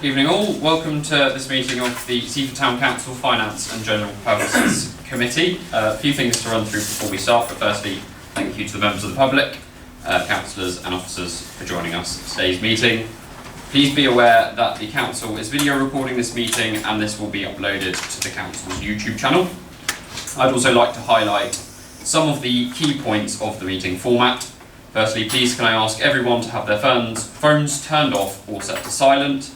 Evening all, welcome to this meeting of the Seaford Town Council Finance and General Purposes Committee. A few things to run through before we start, but firstly, thank you to the members of the public, councillors and officers for joining us at today's meeting. Please be aware that the council is video recording this meeting and this will be uploaded to the council's YouTube channel. I'd also like to highlight some of the key points of the meeting format. Firstly, please can I ask everyone to have their phones turned off or set to silent.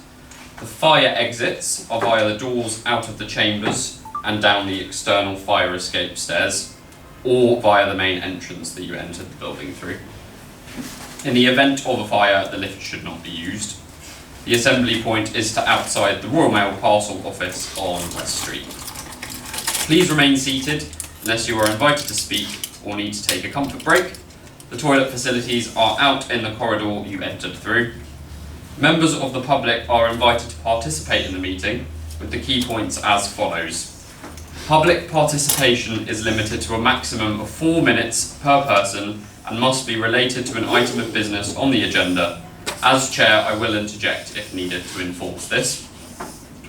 The fire exits are via the doors out of the chambers and down the external fire escape stairs, or via the main entrance that you entered the building through. In the event of a fire, the lift should not be used. The assembly point is to outside the Royal Mail Parcel Office on West Street. Please remain seated unless you are invited to speak or need to take a comfort break. The toilet facilities are out in the corridor you entered through. Members of the public are invited to participate in the meeting with the key points as follows. Public participation is limited to a maximum of 4 minutes per person and must be related to an item of business on the agenda. As chair, I will interject if needed to enforce this.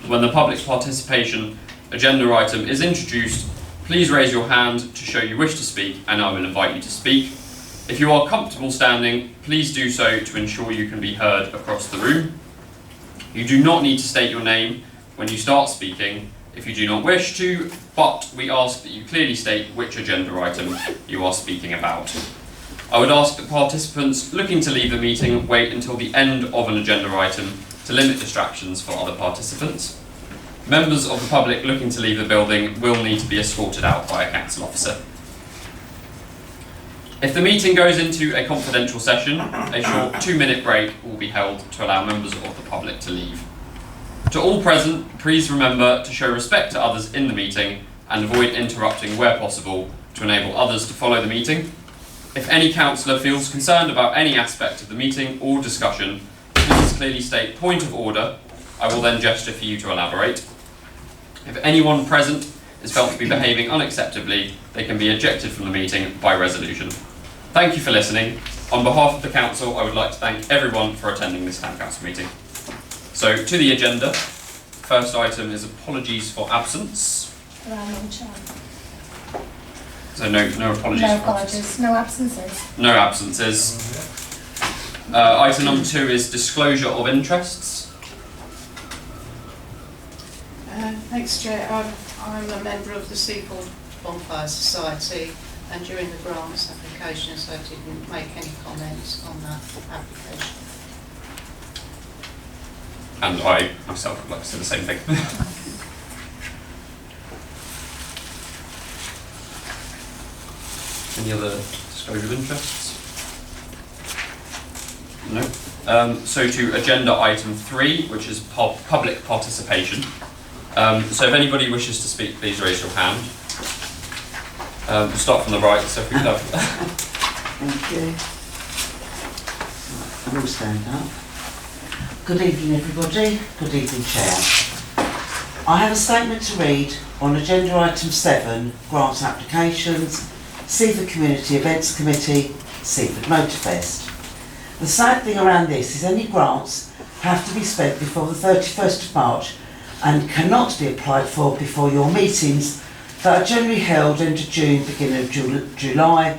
When the public participation agenda item is introduced, please raise your hand to show you wish to speak and I will invite you to speak. If you are comfortable standing, please do so to ensure you can be heard across the room. You do not need to state your name when you start speaking if you do not wish to, but we ask that you clearly state which agenda item you are speaking about. I would ask that participants looking to leave the meeting wait until the end of an agenda item to limit distractions for other participants. Members of the public looking to leave the building will need to be escorted out by a council officer. If the meeting goes into a confidential session, a short 2-minute break will be held to allow members of the public to leave. To all present, please remember to show respect to others in the meeting and avoid interrupting where possible to enable others to follow the meeting. If any councillor feels concerned about any aspect of the meeting or discussion, please clearly state point of order. I will then gesture for you to elaborate. If anyone present is felt to be behaving unacceptably, they can be ejected from the meeting by resolution. Thank you for listening. On behalf of the council, I would like to thank everyone for attending this town council meeting. So, to the agenda. First item is apologies for absence. So no apologies. No apologies, no absences. No absences. Item number 2 is disclosure of interests. Thanks, Chair. I'm a member of the Seaford Bonfire Society, and during the grants applications I didn't make any comments on that application. And I myself would like to say the same thing. Any other disclosure of interests? No. So to agenda item 3, which is public participation. So if anybody wishes to speak, please raise your hand. We'll start from the right, so if we could have... Thank you. I will stand up. Good evening everybody, good evening Chair. I have a statement to read on agenda item 7, grants applications, Seaford Community Events Committee, Seaford Motorfest. The sad thing around this is any grants have to be spent before the 31st of March and cannot be applied for before your meetings that are generally held end of June, beginning of July,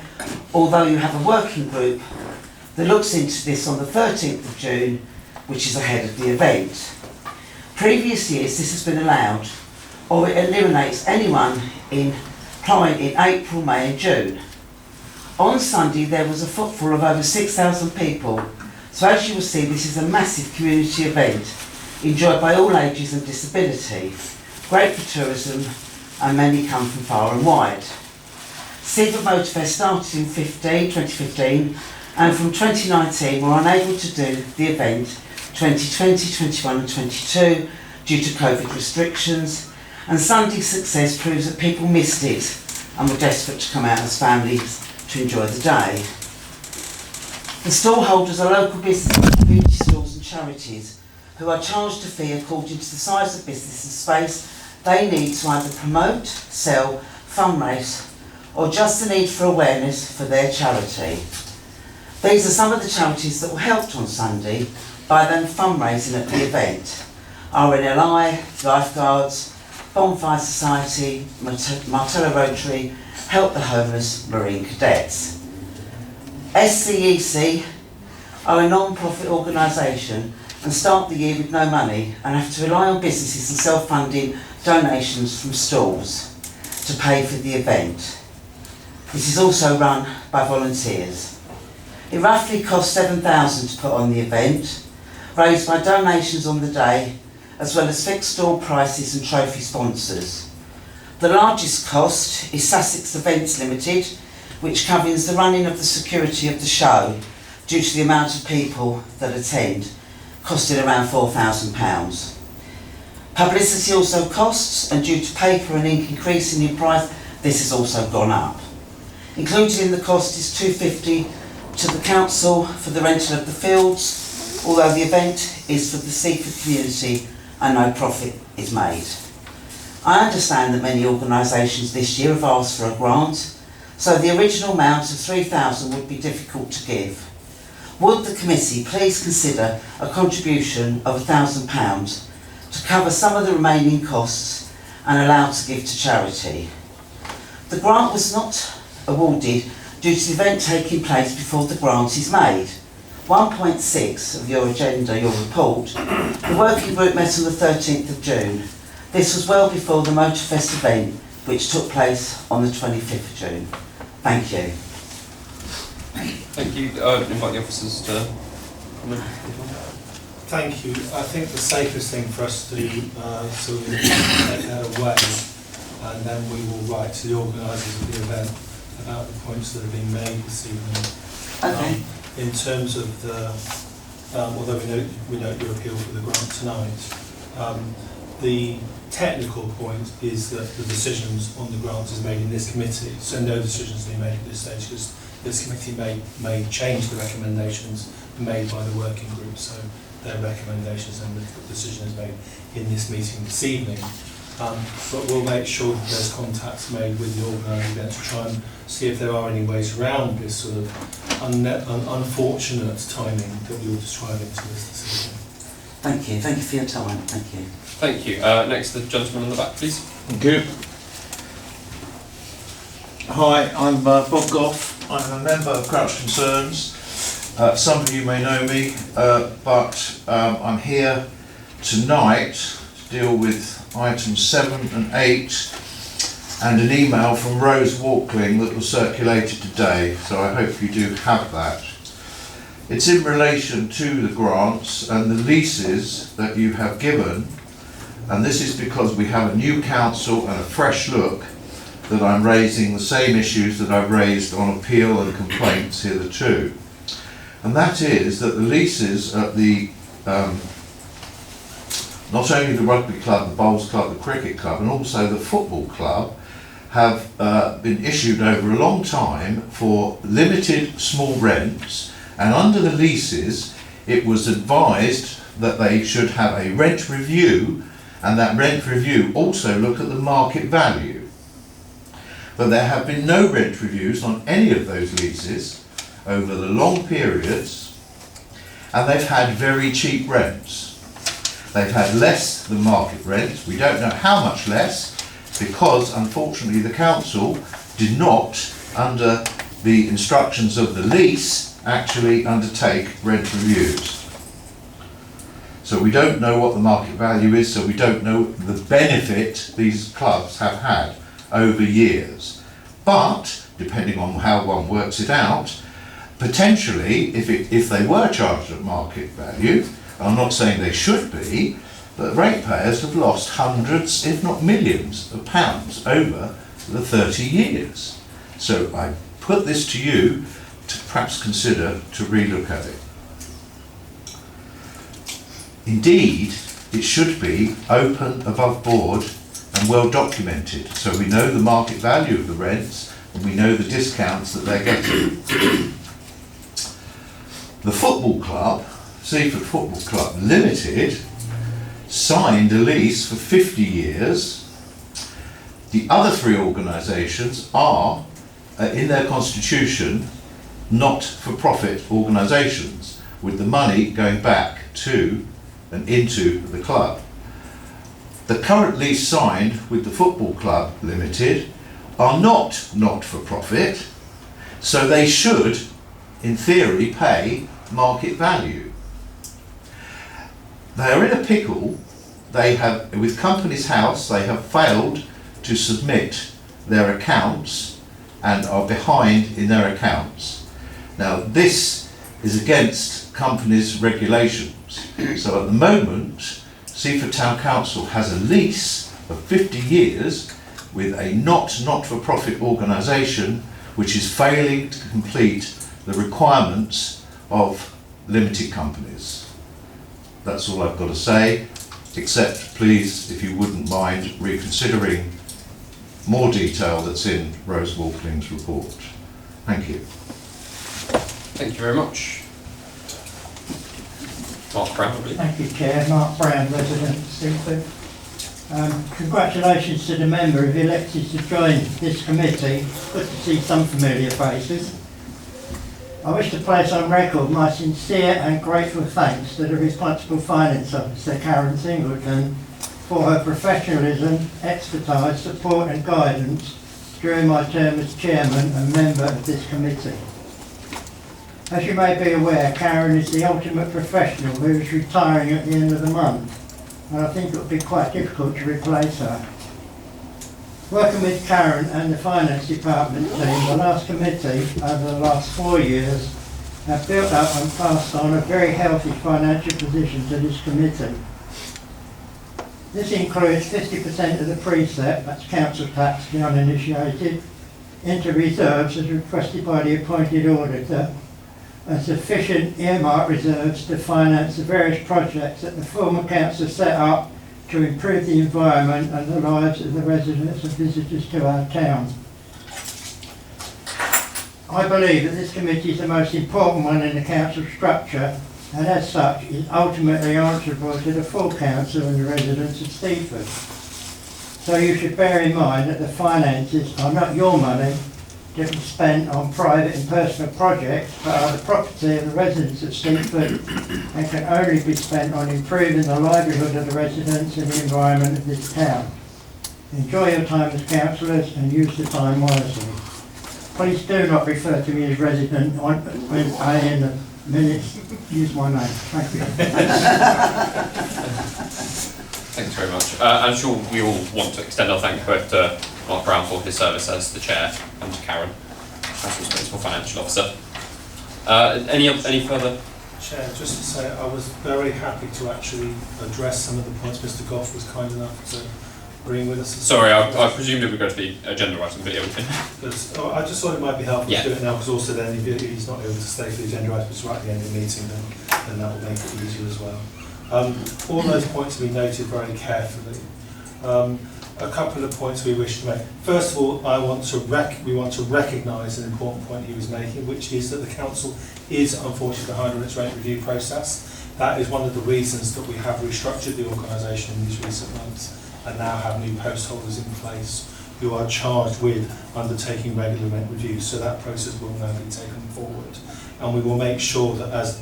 although you have a working group that looks into this on the 13th of June, which is ahead of the event. Previous years this has been allowed, or it eliminates anyone applying in April, May and June. On Sunday there was a footfall of over 6,000 people, so as you will see this is a massive community event enjoyed by all ages and disability, great for tourism and many come from far and wide. Seaford Motorfest started in 2015 and from 2019 were unable to do the event 2020, 21 and 22 due to COVID restrictions, and Sunday's success proves that people missed it and were desperate to come out as families to enjoy the day. The stall holders are local businesses, community stores and charities who are charged a fee according to the size of business and space they need to either promote, sell, fundraise or just the need for awareness for their charity. These are some of the charities that were helped on Sunday by them fundraising at the event. RNLI, Lifeguards, Bonfire Society, Martello Rotary, Help the Homeless, Marine Cadets. SCEC are a non-profit organisation and start the year with no money and have to rely on businesses and self-funding donations from stalls to pay for the event. This is also run by volunteers. It roughly costs £7,000 to put on the event, raised by donations on the day, as well as fixed stall prices and trophy sponsors. The largest cost is Sussex Events Limited, which covers the running of the security of the show due to the amount of people that attend, costing around £4,000. Publicity also costs, and due to paper and ink increasing in price, this has also gone up. Included in the cost is £250 to the council for the rental of the fields, although the event is for the Seaford community and no profit is made. I understand that many organisations this year have asked for a grant, so the original amount of £3,000 would be difficult to give. Would the committee please consider a contribution of £1,000 to cover some of the remaining costs and allow to give to charity? The grant was not awarded due to the event taking place before the grant is made. 1.6 of your agenda, your report, the working group met on the 13th of June. This was well before the Motorfest event, which took place on the 25th of June. Thank you. Thank you. Invite the officers to comment. Thank you. I think the safest thing for us to do is to take that away, and then we will write to the organisers of the event about the points that have been made this evening. Okay. In terms of the, although we note your appeal for the grant tonight, the technical point is that the decisions on the grant is made in this committee, so no decisions being made at this stage, because this committee may change the recommendations made by the working group, so their recommendations and the decision is made in this meeting this evening. But we'll make sure that there's contacts made with the organising event to try and see if there are any ways around this sort of unfortunate timing that we ought to strive into this decision. Thank you. Thank you for your time. Thank you. Thank you. Next, the gentleman on the back, please. Thank you. Hi, I'm Bob Goff. I'm a member of Crouch Concerns. Some of you may know me, but I'm here tonight to deal with items 7 and 8 and an email from Rose Walkling that was circulated today, so I hope you do have that. It's in relation to the grants and the leases that you have given, and this is because we have a new council and a fresh look that I'm raising the same issues that I've raised on appeal and complaints hitherto. And that is that the leases at the not only the rugby club, the bowls club, the cricket club, and also the football club have been issued over a long time for limited small rents, and under the leases it was advised that they should have a rent review, and that rent review also look at the market value. But there have been no rent reviews on any of those leases over the long periods, and they've had very cheap rents. They've had less than market rent. We don't know how much less, because unfortunately the council did not, under the instructions of the lease, actually undertake rent reviews. So we don't know what the market value is, so we don't know the benefit these clubs have had over years. But, depending on how one works it out, potentially, if they were charged at market value, I'm not saying they should be, but ratepayers have lost hundreds, if not millions, of pounds over the 30 years. So I put this to you to perhaps consider to relook at it. Indeed, it should be open, above board, and well documented, so we know the market value of the rents and we know the discounts that they're getting. The football club, Seaford Football Club Limited, signed a lease for 50 years. The other three organisations are, in their constitution, not-for-profit organisations, with the money going back to and into the club. The current lease signed with the Football Club Limited are not-for-profit, so they should, in theory, pay market value. They are in a pickle. They have, with Companies House, they have failed to submit their accounts and are behind in their accounts. Now, this is against companies' regulations. So at the moment, Seaford Town Council has a lease of 50 years with a not-for-profit organisation which is failing to complete the requirements of limited companies. That's all I've got to say, except please, if you wouldn't mind, reconsidering more detail that's in Rose Walkling's report. Thank you. Thank you very much. Mark Brown, please. Thank you, Chair. Mark Brown, resident of Seaford. Congratulations to the member who elected to join this committee. Good to see some familiar faces. I wish to place on record my sincere and grateful thanks to the Responsible Finance Officer, Karen Singleton, for her professionalism, expertise, support and guidance during my term as chairman and member of this committee. As you may be aware, Karen is the ultimate professional who is retiring at the end of the month, and I think it would be quite difficult to replace her. Working with Karen and the Finance Department team, the last committee over the last 4 years have built up and passed on a very healthy financial position to this committee. This includes 50% of the precept, that's council tax, the uninitiated, into reserves as requested by the appointed auditor, and sufficient earmark reserves to finance the various projects that the former council set up to improve the environment and the lives of the residents and visitors to our town. I believe that this committee is the most important one in the council structure, and as such is ultimately answerable to the full council and the residents of Seaford. So you should bear in mind that the finances are not your money to be spent on private and personal projects, but are the property of the residents of Seaford and can only be spent on improving the livelihood of the residents and the environment of this town. Enjoy your time as councillors and use the time wisely. Please do not refer to me as resident when I in the minutes use my name. Thank you. Thanks very much. I'm sure we all want to extend our thanks both to Mark Brown for his service as the chair and to Karen as responsible financial officer. Any further? Chair, just to say, I was very happy to actually address some of the points Mr. Goff was kind enough to bring with us. Sorry, I presumed it was going to be agenda item, but yeah, we can. I just thought it might be helpful Yeah. to do it now, because also then if he's not able to stay for the agenda items right at the end of the meeting, then that will make it easier as well. All those points have been noted very carefully. A couple of points we wish to make. First of all, we want to recognise an important point he was making, which is that the council is unfortunately behind on its rent review process. That is one of the reasons that we have restructured the organisation in these recent months and now have new post holders in place who are charged with undertaking regular rent reviews. So that process will now be taken forward. And we will make sure that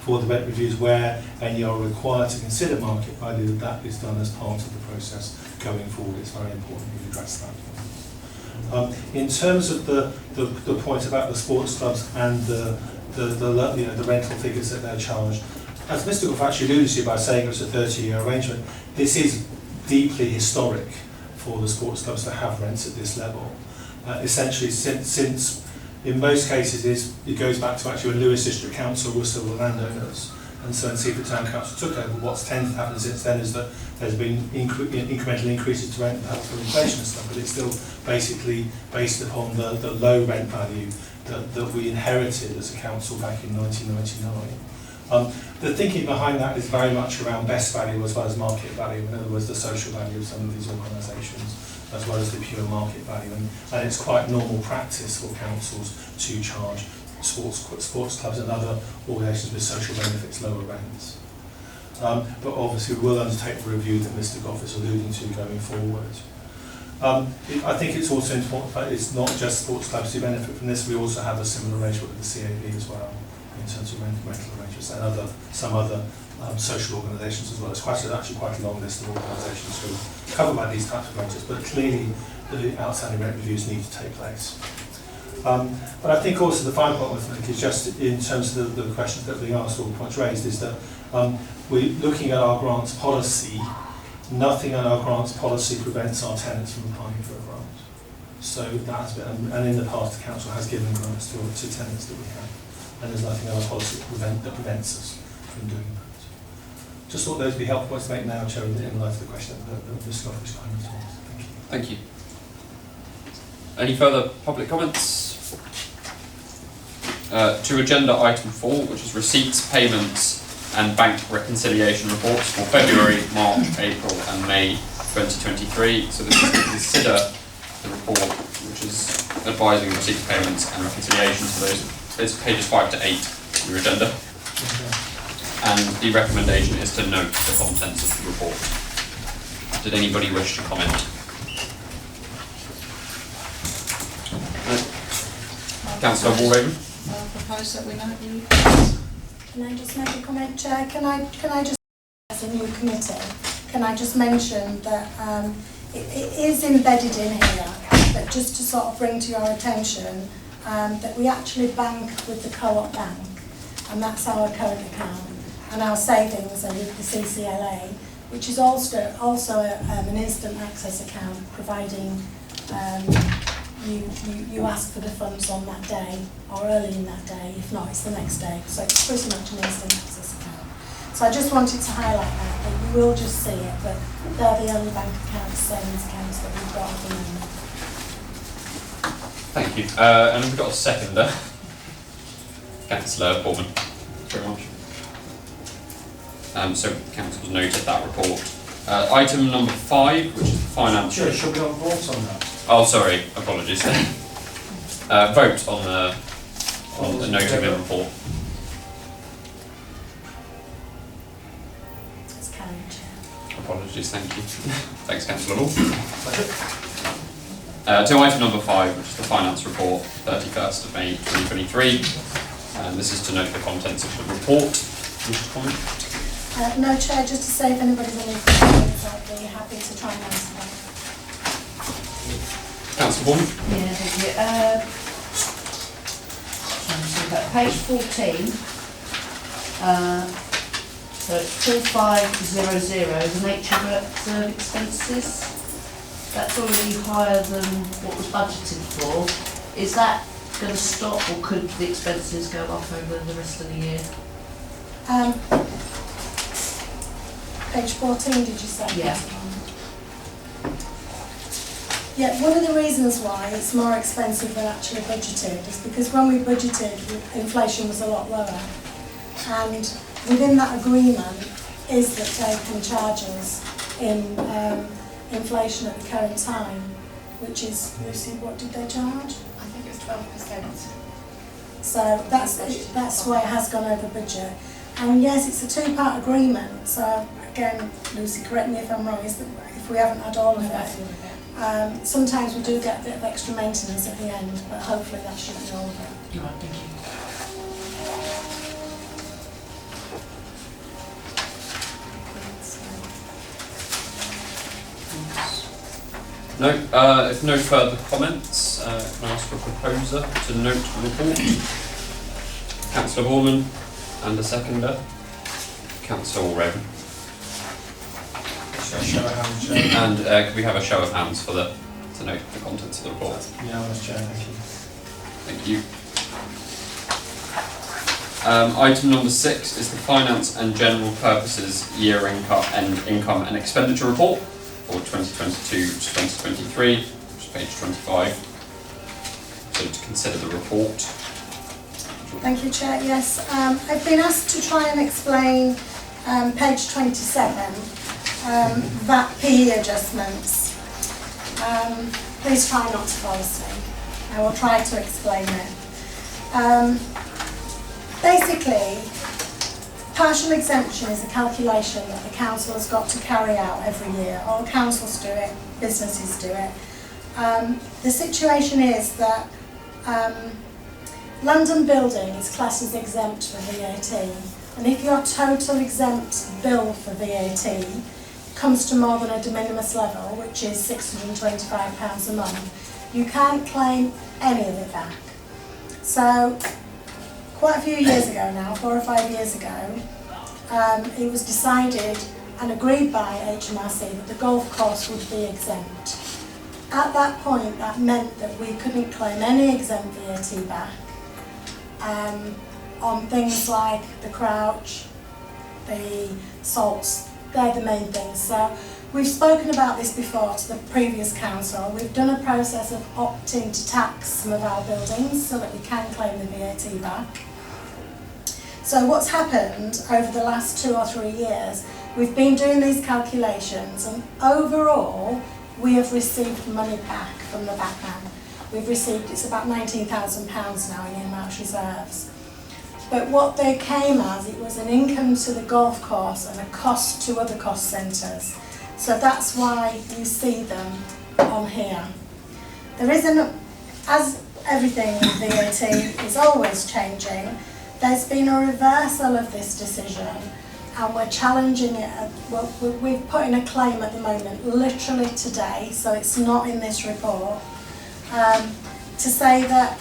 for the rent reviews where any are required to consider market value, that is done as part of the process going forward. It's very important we address that. In terms of the point about the sports clubs and the rental figures that they're charged, as Mr. Goff actually alluded to by saying it's a 30-year arrangement, this is deeply historic for the sports clubs to have rents at this level. Essentially, since in most cases it goes back to actually when Lewis District Council were still the landowners, and so when Seaford Town Council took over, what's tended to happen since then is that there's been incremental increases to rent that for inflation and stuff, but it's still basically based upon the low rent value that we inherited as a council back in 1999. The thinking behind that is very much around best value as well as market value, in other words the social value of some of these organisations as well as the pure market value, and it's quite normal practice for councils to charge sports clubs and other organisations with social benefits lower rents. But obviously we will undertake the review that Mr. Goff is alluding to going forward. I think it's also important that it's not just sports clubs who benefit from this. We also have a similar arrangement with the CAB as well, in terms of rental arrangements and some other social organisations as well. It's actually quite a long list of organisations who are covered by these types of arrangements, but clearly the outstanding rent reviews need to take place. But I think also the final point I want to make is just in terms of the questions that are being asked or the points raised, is that we're looking at our grants policy. Nothing in our grants policy prevents our tenants from applying for a grant. So that has been, and in the past the council has given grants to tenants that we have, and there's nothing in our policy that prevents us from doing that. Just thought those would be helpful points to make now, Chair, in light of the question that the Scott was kind of asked. Thank you. Thank you. Any further public comments? To agenda item 4, which is receipts, payments and bank reconciliation reports for February, March, April and May 2023. So this is to consider the report which is advising receipts, payments and reconciliation. So those, it's pages 5 to 8 of your agenda. And the recommendation is to note the contents of the report. Did anybody wish to comment? Councillor Walraven. I propose that we note the Can I just make a comment, Chair? Can I just, as a new committee, can I just mention that it is embedded in here, but just to sort of bring to your attention that we actually bank with the Co-op Bank, and that's our current account, and our savings are with the CCLA, which is also an instant access account, providing you ask for the funds on that day or early in that day. If not, it's the next day. So it's pretty much an instant access account. So I just wanted to highlight that you will just see it, but they're the only bank accounts, savings accounts that we've got at the moment. Thank you. And we've got a seconder. Councillor Foreman. Thanks very much. So Council's noted that report. Item number 5, which is the finance. Sure, should we on vote on that? Oh, sorry. Apologies. Vote on the noting the report. It's carried, Chair. Apologies. Thank you. Thanks, Councillor Hall. To item number 5, which is the finance report, 31st of May 2023. And this is to note the contents of the report. Wish to comment? No, Chair, just to say if anybody's any questions, I'd be happy to try and answer them. Councillor Bourne. Yeah, thank you. Page 14, so it's 4500, the nature reserve expenses. That's already higher than what was budgeted for. Is that going to stop, or could the expenses go up over the rest of the year? Page 14, did you say? Yeah. Yeah, one of the reasons why it's more expensive than actually budgeted is because when we budgeted, inflation was a lot lower. And within that agreement is that they can charge us in inflation at the current time, which is, Lucy, what did they charge? I think it's 12%. So that's why it has gone over budget. And yes, it's a 2-part agreement. So again, Lucy, correct me if I'm wrong, is that if we haven't had all of it, sometimes we do get a bit of extra maintenance at the end, but hopefully that should be all of it. Right, thank you. No, if no further comments, can I ask for a proposer to note the report? Councillor Borman and a seconder. Councillor Walraven. Show of hands, Chair. And could we have a show of hands for to note the contents of the report? Yeah, Mr. Chair, thank you. Thank you. Item number 6 is the Finance and General Purposes Year Income and Expenditure Report for 2022 to 2023, which is page 25. So to consider the report. Thank you, Chair. Yes, I've been asked to try and explain page 27, VAT PE adjustments. Please try not to fall asleep. I will try to explain it. Basically, partial exemption is a calculation that the council has got to carry out every year. All councils do it, businesses do it, The situation is that London building is classed as exempt for VAT, and if your total exempt bill for VAT comes to more than a de minimis level, which is £625 a month, you can't claim any of it back. So quite a few years ago now, 4 or 5 years ago, it was decided and agreed by HMRC that the golf course would be exempt. At that point, that meant that we couldn't claim any exempt VAT back on things like the crouch, the salts. They're the main things. So we've spoken about this before to the previous council. We've done a process of opting to tax some of our buildings so that we can claim the VAT back. So what's happened over the last 2 or 3 years, we've been doing these calculations, and overall we have received money back from the backman. We've received, it's about £19,000 now in earmarked reserves. But what they came as, it was an income to the golf course and a cost to other cost centres. So that's why you see them on here. There is as everything with VAT is always changing, there's been a reversal of this decision, and we're challenging it. We've put in a claim at the moment, literally today, so it's not in this report, to say that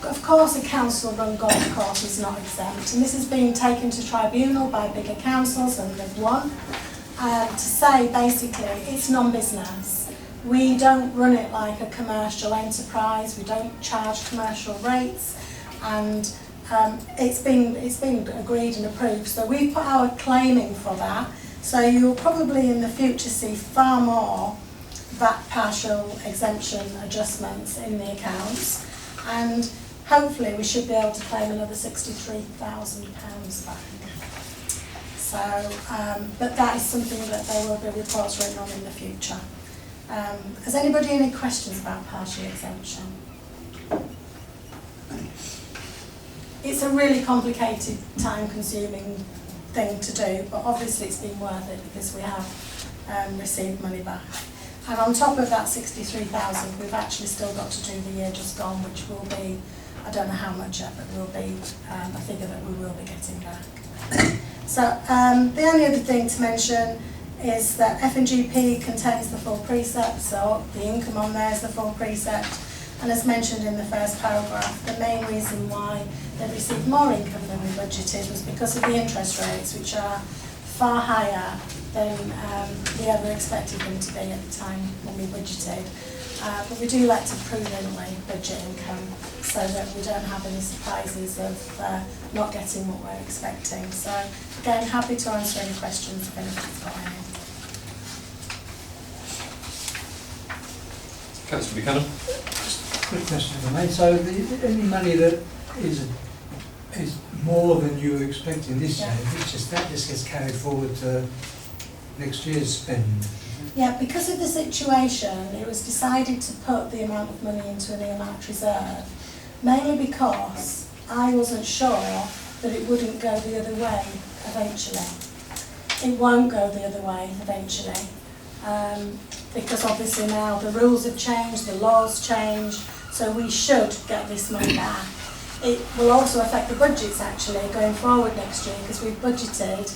of course a council-run golf course is not exempt, and this has been taken to tribunal by bigger councils and they've won, to say basically it's non-business. We don't run it like a commercial enterprise, we don't charge commercial rates, and it's been agreed and approved. So we put our claim in for that, so you'll probably in the future see far more VAT partial exemption adjustments in the accounts, and hopefully we should be able to claim another £63,000 back. So, but that is something that there will be reports written on in the future. Has anybody any questions about partial exemption? It's a really complicated, time-consuming thing to do, but obviously it's been worth it because we have received money back. And on top of that 63,000, we've actually still got to do the year just gone, which will be, I don't know how much yet, but will be a figure that we will be getting back. So the only other thing to mention is that F&GP contains the full precept, so the income on there is the full precept. And as mentioned in the first paragraph, the main reason why they received more income than we budgeted was because of the interest rates, which are far higher than we ever expected them to be at the time when we budgeted. But we do like to prudently budget income so that we don't have any surprises of not getting what we're expecting. So again, happy to answer any questions if anybody's got any. Councillor Buchanan. Quick question for me. So any money that is more than you were expecting this year, it's just that just gets carried forward to next year's spend. Yeah, because of the situation, it was decided to put the amount of money into an earmarked reserve, mainly because I wasn't sure that it wouldn't go the other way eventually. It won't go the other way eventually, because obviously now the rules have changed, the laws changed, so we should get this money back. It will also affect the budgets actually going forward next year, because we've budgeted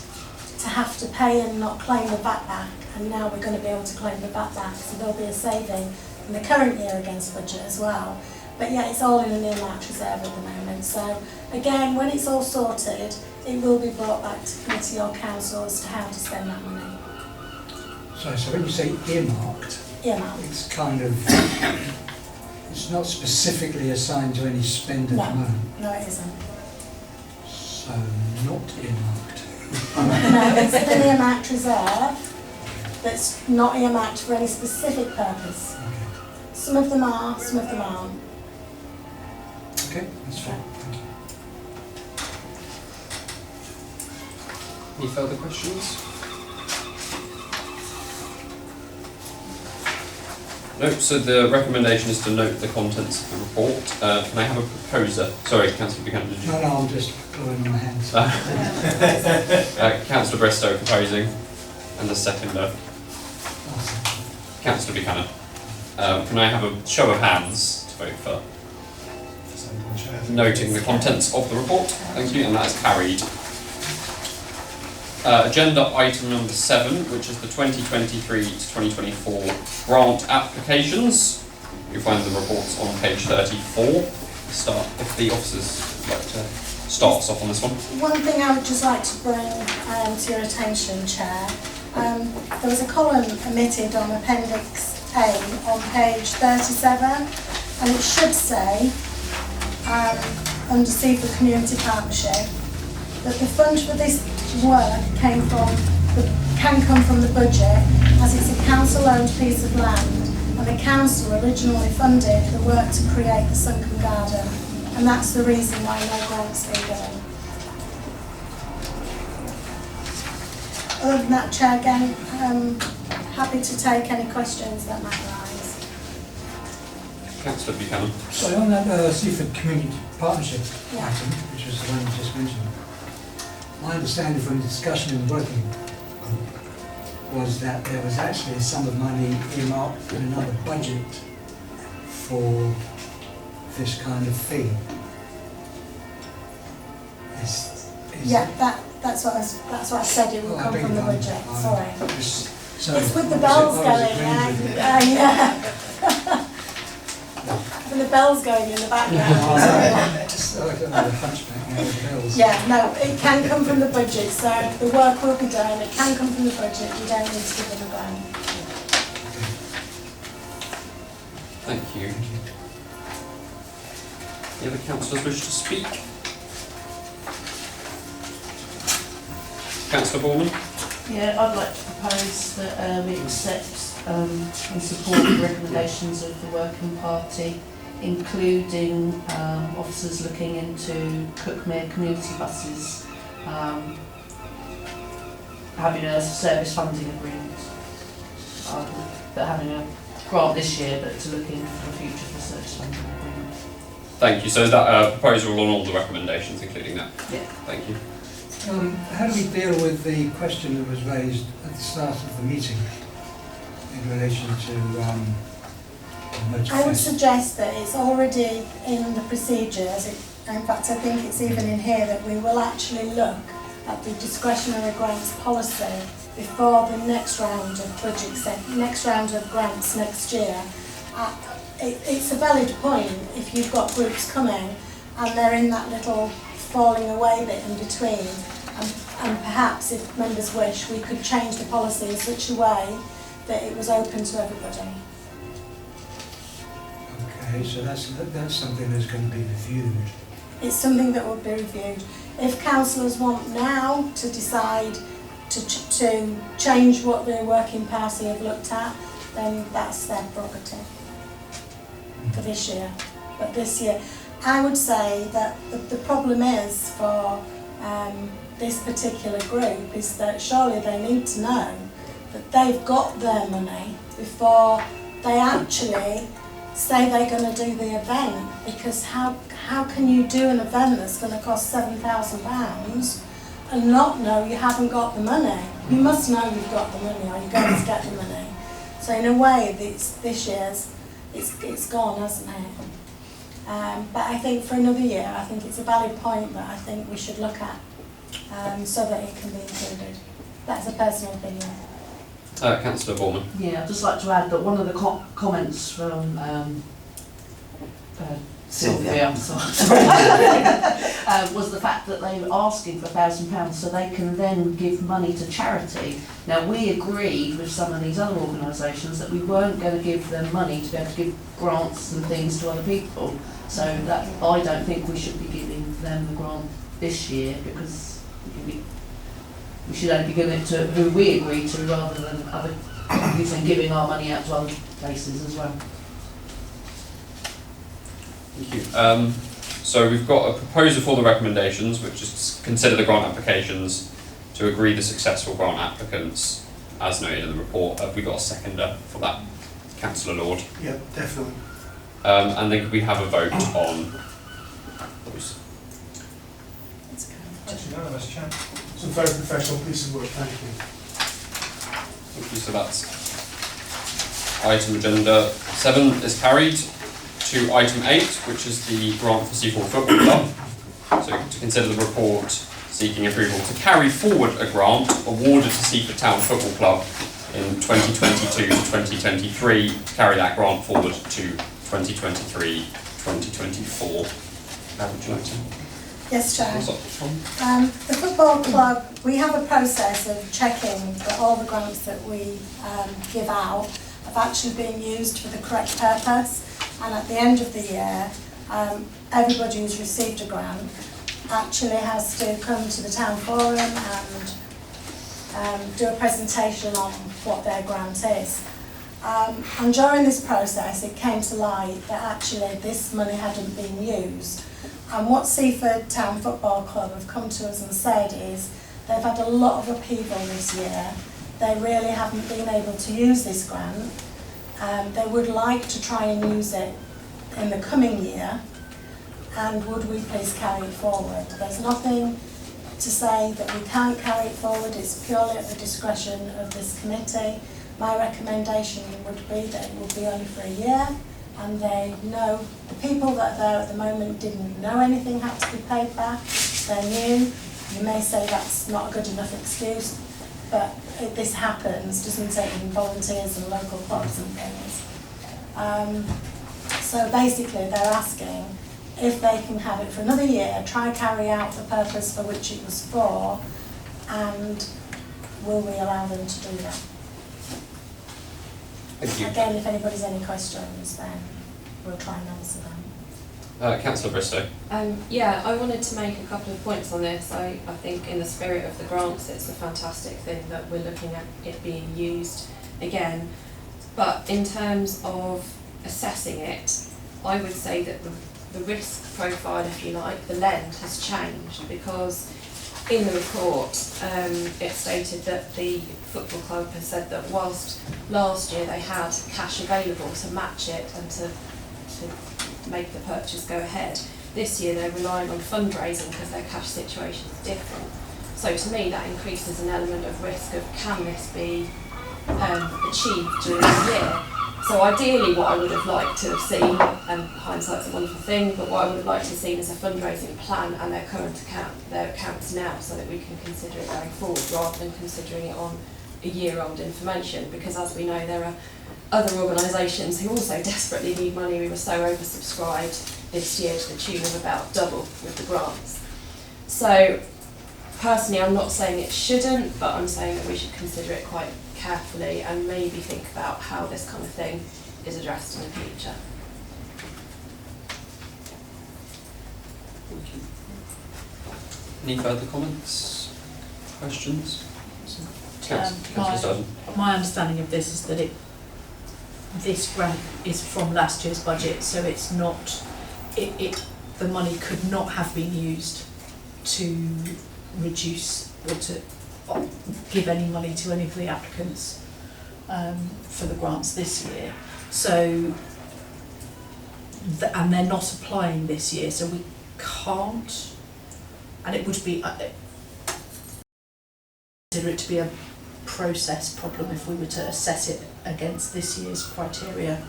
to have to pay and not claim the VAT back, and now we're going to be able to claim the VAT back, so there'll be a saving in the current year against budget as well. But yeah, it's all in an earmarked reserve at the moment, so again, when it's all sorted, it will be brought back to committee or council as to how to spend that money. So when you say earmarked, it's kind of, it's not specifically assigned to any spend at the moment. No, it isn't. So not earmarked. No, it's an earmarked reserve that's not earmarked for any specific purpose. Okay. Some of them are, some of them aren't. Okay, that's fine. Thank you. Any further questions? No, so the recommendation is to note the contents of the report. Can I have a proposer? Sorry, Councillor Buchanan, did you? No, I'm just blowing on my hands. Councillor Bristow proposing, and the seconder, Awesome. Councillor Buchanan. Can I have a show of hands to vote for noting the contents of the report? Thank you, and that is carried. Agenda item number 7, which is the 2023 to 2024 grant applications. You'll find the reports on page 34. Start if the officers would like to start us off on this one. One thing I would just like to bring to your attention, Chair. There was a column omitted on Appendix A on page 37, and it should say, under Seaford Community Partnership, that the fund for this work can come from the budget, as it's a council-owned piece of land, and the council originally funded the work to create the sunken garden, and that's the reason why no grants are given. Other than that, Chair, again, happy to take any questions that might arise. Councillor Buchanan. So on that Seaford Community Partnership Yeah. item, which was the one you just mentioned, my understanding from the discussion in the working group was that there was actually a sum of money earmarked in another budget for this kind of fee. Yeah, that's what I said, it will come from the budget, sorry. Sorry. It's with the bells going, yeah. And the bells going in the background. Just like a hunchback now with bells. Yeah, no, it can come from the budget, so the work will be done, it can come from the budget, you don't need to give them a grant. Thank you. Any other councillors wish to speak? Councillor Borman. Yeah, I'd like to propose that we accept and support the recommendations of the working party, including officers looking into Cookmere community buses, having a service funding agreement, but having a grant this year, but to look in for the future for service funding agreement. Thank you. So is that a proposal on all the recommendations, including that? Yeah. Thank you. How do we deal with the question that was raised at the start of the meeting in relation to motor I would fence? suggest that it's already in the procedures, in fact I think it's even in here that we will actually look at the discretionary grants policy before the next round of next round of grants next year. It's a valid point if you've got groups coming and they're in that little falling away bit in between, and perhaps if members wish we could change the policy in such a way that it was open to everybody. Okay, so that's something that's going to be reviewed. It's something that will be reviewed. If councillors want now to decide to change what the working party have looked at, then that's their prerogative for this year. But this year, I would say that the problem is for this particular group is that surely they need to know that they've got their money before they actually say they're going to do the event, because how can you do an event that's going to cost £7,000 and not know you haven't got the money? You must know you've got the money or you're going to get the money. So in a way, this year's it's gone, hasn't it? But I think for another year, I think it's a valid point that I think we should look at so that it can be included. That's a personal opinion. Councillor Borman. Yeah, I'd just like to add that one of the comments from Sylvia was the fact that they were asking for £1,000 so they can then give money to charity. Now, we agreed with some of these other organisations that we weren't going to give them money to be able to give grants and things to other people. So that I don't think we should be giving them the grant this year, because we should only be giving it to who we agreed to rather than other companies and giving our money out to other places as well. Thank you. So we've got a proposal for the recommendations, which is to consider the grant applications, to agree the successful grant applicants, as noted in the report. Have we got a seconder for that? Councillor Lord. Yeah, definitely. And then could we have a vote on those? That's unanimous, Chair. It's a very professional piece of work, thank you. Thank you. So that's item agenda 7 is carried. To item 8, which is the grant for Seaford Football Club. So to consider the report seeking approval to carry forward a grant awarded to Seaford Town Football Club in 2022 to 2023, carry that grant forward to 2023-2024. Would you like to? Yes, Chair. What's up, Tom? The football club, we have a process of checking that all the grants that we give out have actually been used for the correct purpose. And at the end of the year, everybody who's received a grant actually has to come to the town forum and do a presentation on what their grant is. And during this process, it came to light that actually this money hadn't been used. And what Seaford Town Football Club have come to us and said is they've had a lot of upheaval this year. They really haven't been able to use this grant. They would like to try and use it in the coming year, and would we please carry it forward? There's nothing to say that we can't carry it forward, it's purely at the discretion of this committee. My recommendation would be that it would be only for a year, and they know, the people that are there at the moment didn't know anything had to be paid back, they're new. You may say that's not a good enough excuse, but if this happens, doesn't take in volunteers and local clubs and things. So basically they're asking if they can have it for another year, try carry out the purpose for which it was for, and will we allow them to do that? Thank you. Again, if anybody's any questions, then we'll try and answer them. Councillor Bristow. Yeah, I wanted to make a couple of points on this. I think in the spirit of the grants, it's a fantastic thing that we're looking at it being used again. But in terms of assessing it, I would say that the risk profile, if you like, the lens has changed, because in the report it stated that the football club has said that whilst last year they had cash available to match it and to make the purchase go ahead, this year they're relying on fundraising because their cash situation is different. So to me that increases an element of risk of can this be achieved during the year. So ideally what I would have liked to have seen, and hindsight's a wonderful thing, but what I would have liked to have seen is a fundraising plan and their current their accounts now, so that we can consider it going forward rather than considering it on a year-old information, because as we know there are other organisations who also desperately need money. We were so oversubscribed this year to the tune of about double with the grants. So personally I'm not saying it shouldn't, but I'm saying that we should consider it quite carefully and maybe think about how this kind of thing is addressed in the future. Thank you. Any further comments? Questions? Councillor Sturgeon. My understanding of this is that this grant is from last year's budget, so it's not, the money could not have been used to reduce or to give any money to any of the applicants for the grants this year. So, and they're not applying this year, so we can't, and it would be, consider it to be a process problem if we were to assess it against this year's criteria,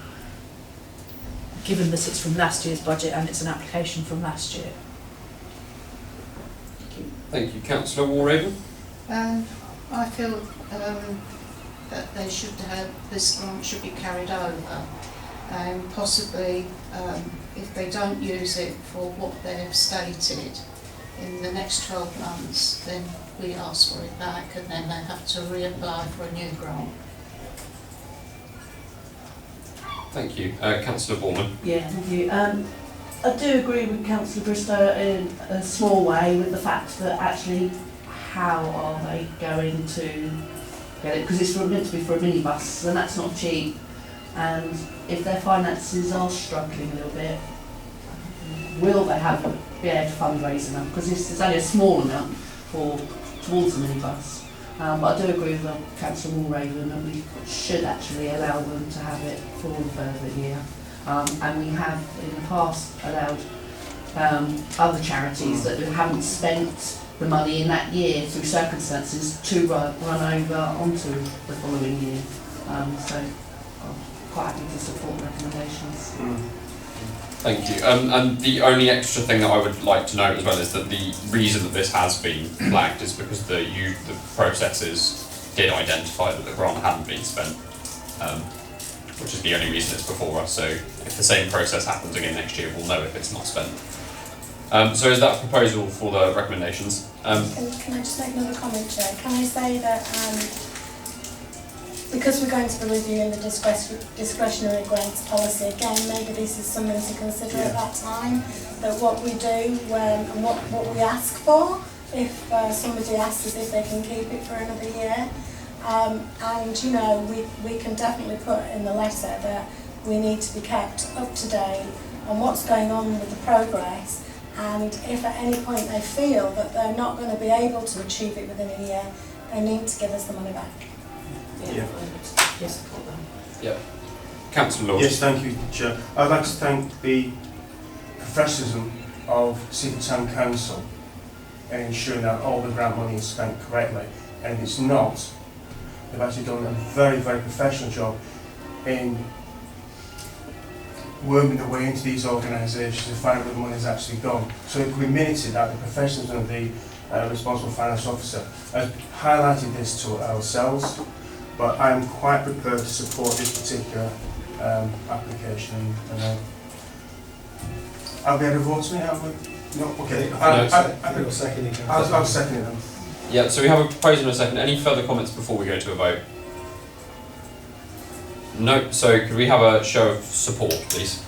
given that it's from last year's budget and it's an application from last year. Thank you. Councillor Warraven. I feel that they should have, this grant should be carried over, and possibly if they don't use it for what they've stated in the next 12 months, then we ask for it back and then they have to reapply for a new grant. Thank you. Councillor Borman. Yeah, thank you. I do agree with Councillor Bristow in a small way with the fact that actually how are they going to get it, because it's meant to be for a minibus and that's not cheap, and if their finances are struggling a little bit, will they be able to fundraise enough, because this is only a small amount towards a minibus. But I do agree with Councillor Warraven that we should actually allow them to have it for a further year. And we have in the past allowed other charities that haven't spent the money in that year through circumstances to run over onto the following year. So I'm quite happy to support recommendations. Thank you. And the only extra thing that I would like to note as well is that the reason that this has been flagged is because the processes did identify that the grant hadn't been spent, which is the only reason it's before us. So if the same process happens again next year, we'll know if it's not spent. So is that a proposal for the recommendations? Can I just make another comment, Chair? Can I say that because we're going to be reviewing the discretionary grants policy again, maybe this is something to consider at that time, that what we do and what we ask for, if somebody asks us if they can keep it for another year. And you know, we can definitely put in the letter that we need to be kept up to date on what's going on with the progress, and if at any point they feel that they're not going to be able to achieve it within a year, they need to give us the money back. Yes, support them. Yeah. Councillor Lord. Yes, thank you, Chair. I'd like to thank the professionalism of Seaford Town Council in ensuring that all the grant money is spent correctly. And if it's not, they've actually done a very, very professional job in worming their way into these organisations to find out where the money has actually gone. So it can be minuted that the professionalism of the responsible finance officer has highlighted this to ourselves, but I'm quite prepared to support this particular application. And I'll get a vote on it. No, okay. I'll second it. I'll second it then. Yeah, so we have a proposal in a second. Any further comments before we go to a vote? No, so could we have a show of support, please?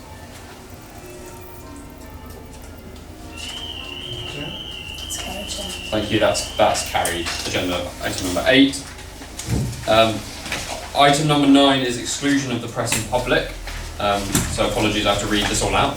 It's carried, Chair. Thank you, that's carried. Agenda item number 8. Item number 9 is exclusion of the press and public. So apologies, I have to read this all out.